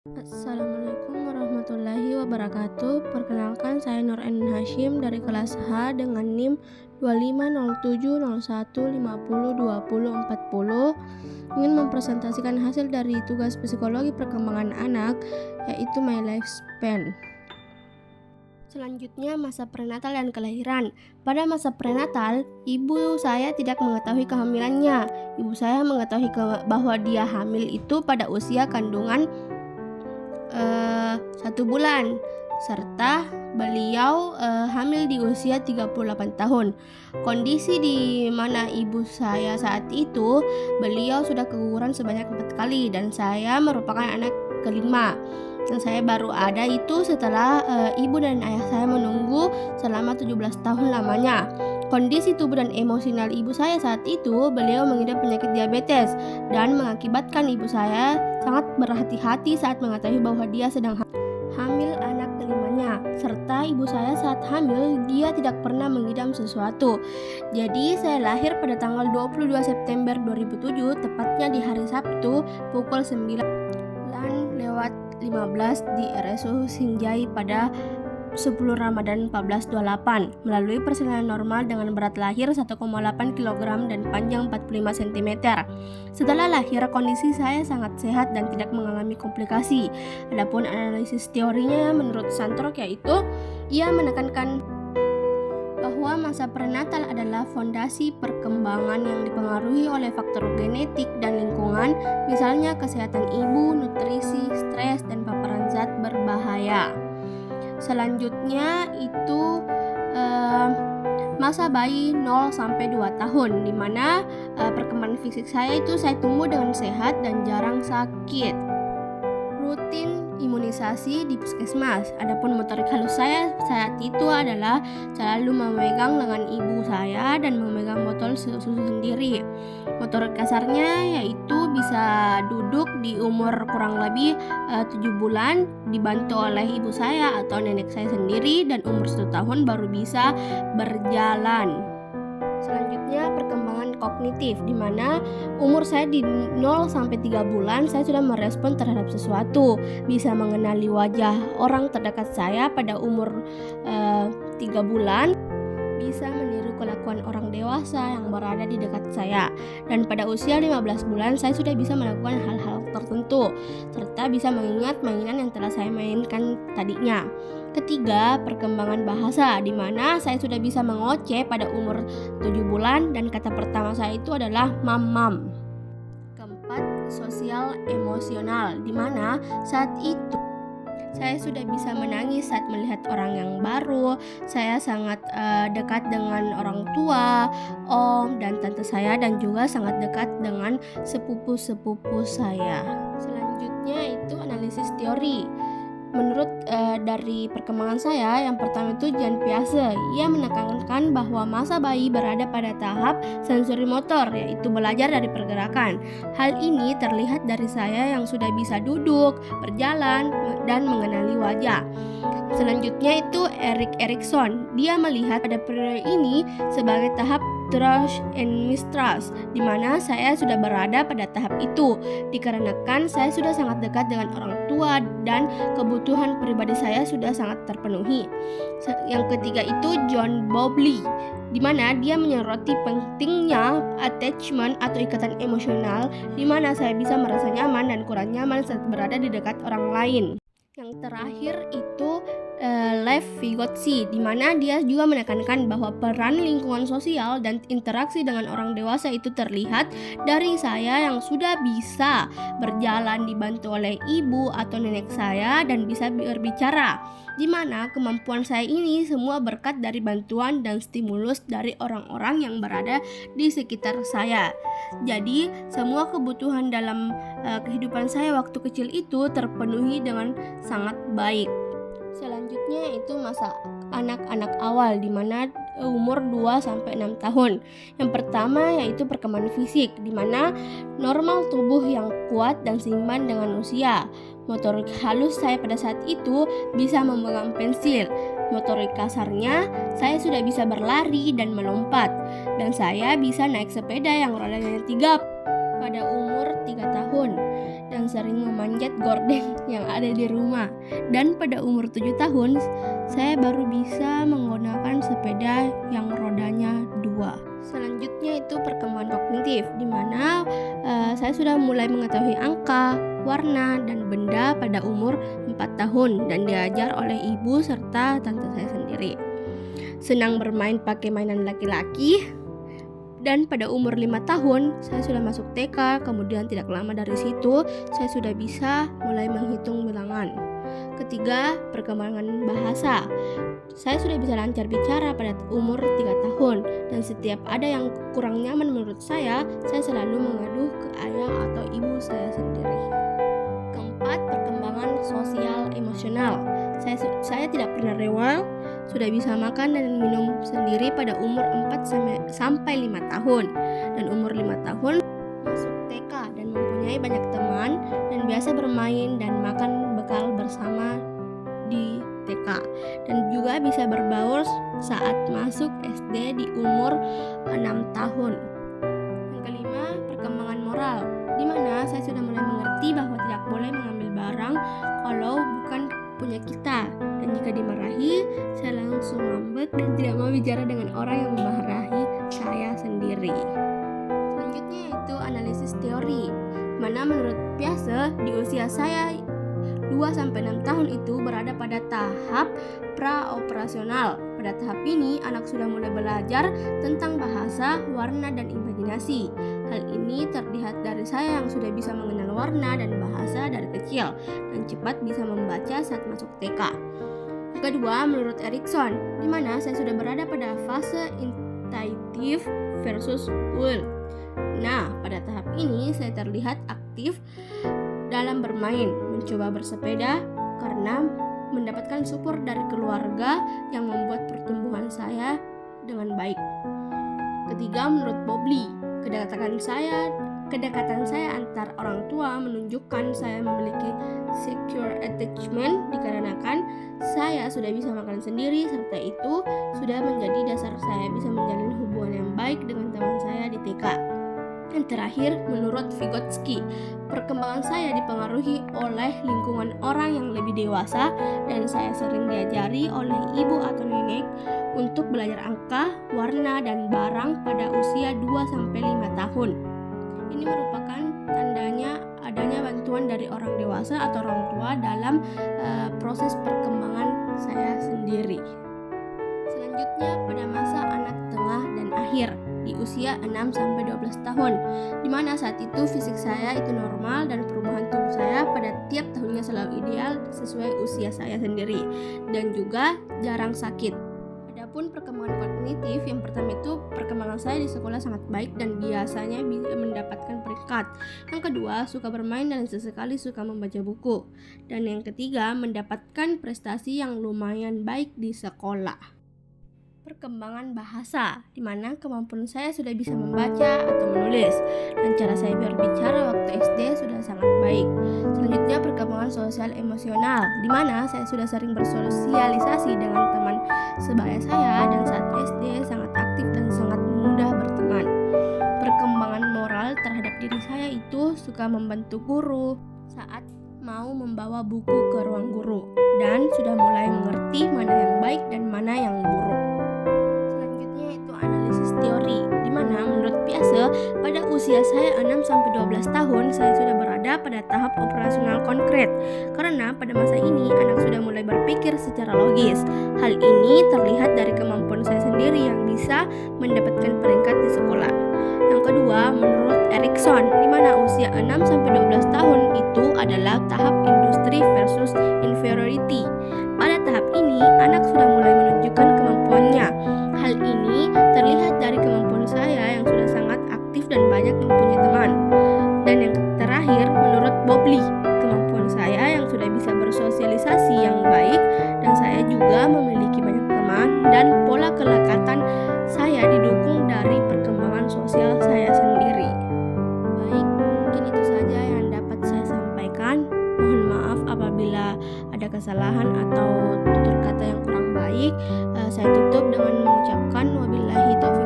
Assalamualaikum warahmatullahi wabarakatuh. Perkenalkan, saya Nur N. Hashim dari kelas H dengan NIM 250701502040. Ingin mempresentasikan hasil dari tugas psikologi perkembangan anak, yaitu My Lifespan. Selanjutnya, masa prenatal dan kelahiran. Pada masa prenatal, ibu saya tidak mengetahui kehamilannya. Ibu saya mengetahui bahwa dia hamil itu pada usia kandungan 1 bulan, serta beliau hamil di usia 38 tahun. Kondisi di mana ibu saya saat itu, beliau sudah keguguran sebanyak 4 kali dan saya merupakan anak kelima. Yang saya baru ada itu setelah ibu dan ayah saya menunggu selama 17 tahun lamanya. Kondisi tubuh dan emosional ibu saya saat itu, beliau mengidap penyakit diabetes dan mengakibatkan ibu saya sangat berhati-hati saat mengetahui bahwa dia sedang hamil anak kelimanya. Serta ibu saya saat hamil, dia tidak pernah mengidam sesuatu. Jadi saya lahir pada tanggal 22 September 2007, tepatnya di hari Sabtu pukul 9:15 di RSU Sinjai pada 10 Ramadan 1428 melalui persalinan normal dengan berat lahir 1,8 kg dan panjang 45 cm. Setelah lahir, kondisi saya sangat sehat dan tidak mengalami komplikasi. Adapun analisis teorinya menurut Santork, yaitu ia menekankan bahwa masa prenatal adalah fondasi perkembangan yang dipengaruhi oleh faktor genetik dan lingkungan, misalnya kesehatan ibu, nutrisi, stres, dan paparan zat berbahaya. Selanjutnya itu masa bayi 0-2 tahun, di mana perkembangan fisik saya itu saya tumbuh dengan sehat dan jarang sakit. Rutin imunisasi di puskesmas. Adapun motorik halus saya saat itu adalah selalu memegang lengan ibu saya dan memegang botol susu sendiri. Motorik kasarnya yaitu bisa duduk di umur kurang lebih 7 bulan dibantu oleh ibu saya atau nenek saya sendiri, dan umur 1 tahun baru bisa berjalan. Selanjutnya, perkembangan kognitif, di mana umur saya di 0-3 bulan saya sudah merespon terhadap sesuatu, bisa mengenali wajah orang terdekat saya pada umur 3 bulan, bisa meniru kelakuan orang dewasa yang berada di dekat saya, dan pada usia 15 bulan saya sudah bisa melakukan hal-hal tertentu serta bisa mengingat mainan yang telah saya mainkan tadinya. Ketiga, perkembangan bahasa, di mana saya sudah bisa mengoceh pada umur 7 bulan dan kata pertama saya itu adalah mam. Keempat, sosial emosional, di mana saat itu saya sudah bisa menangis saat melihat orang yang baru. Saya sangat dekat dengan orang tua, om dan tante saya, dan juga sangat dekat dengan sepupu-sepupu saya. Selanjutnya itu analisis teori. Menurut dari perkembangan saya, yang pertama itu Jan Piaget. Ia menekankan bahwa masa bayi berada pada tahap sensori motor, yaitu belajar dari pergerakan. Hal ini terlihat dari saya yang sudah bisa duduk, berjalan, dan mengenali wajah. Selanjutnya itu Erik Erikson. Dia melihat pada periode ini sebagai tahap trust and mistrust, di mana saya sudah berada pada tahap itu dikarenakan saya sudah sangat dekat dengan orang tua dan kebutuhan pribadi saya sudah sangat terpenuhi. Yang ketiga itu John Bowlby, di mana dia menyoroti pentingnya attachment atau ikatan emosional, di mana saya bisa merasa nyaman dan kurang nyaman saat berada di dekat orang lain. Yang terakhir itu Lev Vygotsky, di mana dia juga menekankan bahwa peran lingkungan sosial dan interaksi dengan orang dewasa itu terlihat dari saya yang sudah bisa berjalan dibantu oleh ibu atau nenek saya dan bisa berbicara, di mana kemampuan saya ini semua berkat dari bantuan dan stimulus dari orang-orang yang berada di sekitar saya. Jadi semua kebutuhan dalam kehidupan saya waktu kecil itu terpenuhi dengan sangat baik. Selanjutnya itu masa anak-anak awal, di mana umur 2-6 tahun. Yang pertama yaitu perkembangan fisik, di mana normal tubuh yang kuat dan seimbang dengan usia. Motorik halus saya pada saat itu bisa memegang pensil. Motorik kasarnya, saya sudah bisa berlari dan melompat, dan saya bisa naik sepeda yang rodanya 3. pada umur 3 tahun dan sering memanjat gorden yang ada di rumah. Dan pada umur 7 tahun, saya baru bisa menggunakan sepeda yang rodanya 2. Selanjutnya itu perkembangan kognitif, di mana saya sudah mulai mengetahui angka, warna, dan benda pada umur 4 tahun dan diajar oleh ibu serta tante saya sendiri. Senang bermain pakai mainan laki-laki. Dan pada umur 5 tahun, saya sudah masuk TK, kemudian tidak lama dari situ, saya sudah bisa mulai menghitung bilangan. Ketiga, perkembangan bahasa. Saya sudah bisa lancar bicara pada umur 3 tahun, dan setiap ada yang kurang nyaman menurut saya selalu mengadu ke ayah atau ibu saya sendiri. Keempat, perkembangan sosial emosional. Saya tidak pernah rewel, sudah bisa makan dan minum sendiri pada umur 4 sampai 5 tahun. Dan umur 5 tahun masuk TK dan mempunyai banyak teman dan biasa bermain dan makan bekal bersama di TK. Dan juga bisa berbaur saat masuk SD di umur 6 tahun. Yang kelima, perkembangan moral, di mana saya sudah mulai mengerti bahwa tidak boleh mengambil barang kalau bukan punya kita, dan jika dimarahi saya langsung ngambek dan tidak mau bicara dengan orang yang memarahi saya sendiri. Selanjutnya itu analisis teori, mana menurut Piaget di usia saya 2-6 tahun itu berada pada tahap praoperasional. Pada tahap ini anak sudah mulai belajar tentang bahasa, warna, dan imajinasi. Hal ini terlihat dari saya yang sudah bisa mengenal warna dan bahasa dari kecil dan cepat bisa membaca saat masuk TK. Kedua, menurut Erikson, di mana saya sudah berada pada fase intuitive versus will. Nah, pada tahap ini saya terlihat aktif dalam bermain, mencoba bersepeda karena mendapatkan support dari keluarga yang membuat pertumbuhan saya dengan baik. Ketiga, menurut Bobli, kedekatan saya antar orang tua menunjukkan saya memiliki secure attachment dikarenakan saya sudah bisa makan sendiri, serta itu sudah menjadi dasar saya bisa menjalin hubungan yang baik dengan teman saya di TK. Yang terakhir, menurut Vygotsky, perkembangan saya dipengaruhi oleh lingkungan orang yang lebih dewasa dan saya sering diajari oleh ibu atau nenek untuk belajar angka, warna, dan barang pada usia 2-5 tahun. Ini merupakan tandanya adanya bantuan dari orang dewasa atau orang tua dalam proses perkembangan saya sendiri. Selanjutnya pada masa anak tengah dan akhir di usia 6-12 tahun, di mana saat itu fisik saya itu normal dan perubahan tubuh saya pada tiap tahunnya selalu ideal sesuai usia saya sendiri dan juga jarang sakit. Adapun perkembangan kognitif, yang pertama itu perkembangan saya di sekolah sangat baik dan biasanya bisa mendapatkan peringkat. Yang kedua, suka bermain dan sesekali suka membaca buku. Dan yang ketiga, mendapatkan prestasi yang lumayan baik di sekolah. Perkembangan bahasa, di mana kemampuan saya sudah bisa membaca atau menulis dan cara saya berbicara waktu SD sudah sangat baik. Selanjutnya, perkembangan sosial emosional, di mana saya sudah sering bersosialisasi dengan teman sebaya saya dan saat SD sangat aktif dan sangat mudah berteman. Perkembangan moral terhadap diri saya itu suka membantu guru saat mau membawa buku ke ruang guru dan sudah mulai mengerti mana yang baik dan mana yang buruk. Analisis teori, di mana menurut Piaget pada usia saya 6-12 tahun saya sudah berada pada tahap operasional konkret karena pada masa ini anak sudah mulai berpikir secara logis. Hal ini terlihat dari kemampuan saya sendiri yang bisa mendapatkan peringkat di sekolah. Yang kedua, menurut Erikson, di mana usia 6-12 tahun itu adalah tahap industri versus inferiority. Pada tahap ini anak sudah mulai menunjukkan kemampuannya. Hal ini terlihat dari kemampuan saya yang sudah sangat aktif dan banyak mempunyai teman. Dan yang terakhir, menurut Bobli, kemampuan saya yang sudah bisa bersosialisasi yang baik dan saya juga memiliki banyak teman dan pola kelekatan saya didukung dari perkembangan sosial saya sendiri. Baik, mungkin itu saja yang dapat saya sampaikan. Mohon maaf apabila ada kesalahan atau tutur kata yang kurang baik. Saya tutup dengan mengucapkan wabillahi taufiq